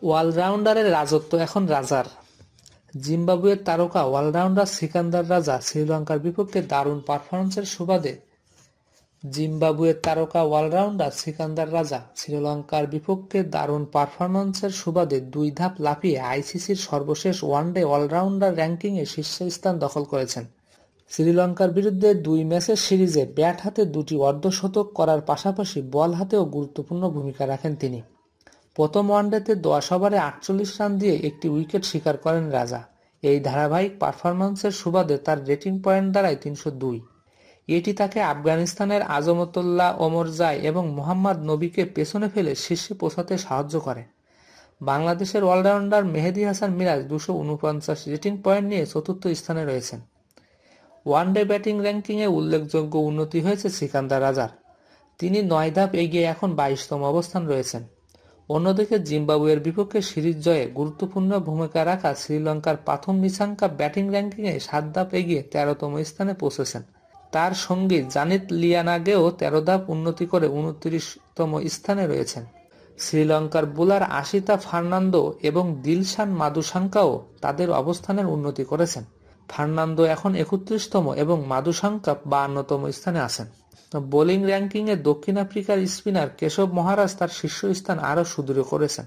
অলরাউন্ডারের রাজত্ব এখন রাজার। জিম্বাবুয়ের তারকা অলরাউন্ডার সিকান্দার রাজা শ্রীলঙ্কার বিপক্ষে দারুণ পারফরম্যান্সের সুবাদে জিম্বাবুয়ের তারকা অলরাউন্ডার সিকান্দার রাজা শ্রীলঙ্কার বিপক্ষে দারুণ পারফরম্যান্সের সুবাদে 2 ধাপ লাফিয়ে আইসিসির সর্বশেষ ওয়ানডে অলরাউন্ডার র্যাঙ্কিংয়ে শীর্ষস্থান দখল করেছেন। শ্রীলঙ্কার বিরুদ্ধে 2 ম্যাচের সিরিজে ব্যাট হাতে 2টি অর্ধশতক করার পাশাপাশি বল হাতেও গুরুত্বপূর্ণ ভূমিকা রাখেন তিনি। প্রথম ওয়ানডেতে 10 ওভারে 48 রান দিয়ে একটি উইকেট শিকার করেন রাজা। এই ধারাবাহিক পারফরম্যান্সের সুবাদে তার রেটিং পয়েন্ট দাঁড়ায় 302। এটি তাকে আফগানিস্তানের আজমতুল্লাহ ওমরজাই এবং মোহাম্মদ নবীকে পেছনে ফেলে শীর্ষে পৌঁছাতে সাহায্য করে। বাংলাদেশের অলরাউন্ডার মেহেদী হাসান মিরাজ 249 রেটিং পয়েন্ট নিয়ে চতুর্থ স্থানে রয়েছেন। ওয়ানডে ব্যাটিং র্যাঙ্কিংয়ে উল্লেখযোগ্য উন্নতি হয়েছে সিকান্দার রাজার। তিনি 9 ধাপ এগিয়ে এখন 22তম অবস্থান রয়েছেন। অন্যদিকে জিম্বাবুয়ের বিপক্ষে সিরিজ জয়ে গুরুত্বপূর্ণ ভূমিকা রাখা শ্রীলঙ্কার প্রাথম নিশাঙ্কা ব্যাটিং র্যাঙ্কিংয়ে 7 ধাপ এগিয়ে 13তম স্থানে পৌঁছেছেন। তার সঙ্গী জানিত লিয়ানাগেও 13 ধাপ উন্নতি করে 29তম স্থানে রয়েছেন। শ্রীলঙ্কার বোলার আশিতা ফার্নান্দো এবং দিলশান মাদুসাঙ্কাও তাদের অবস্থানের উন্নতি করেছেন। ফার্নান্দো এখন 31তম এবং মাদুসাঙ্কা 52তম স্থানে আছেন। বোলিং র্যাঙ্কিংয়ে দক্ষিণ আফ্রিকার স্পিনার কেশব মহারাজ তার শীর্ষস্থান আরও সুদৃঢ় করেছেন।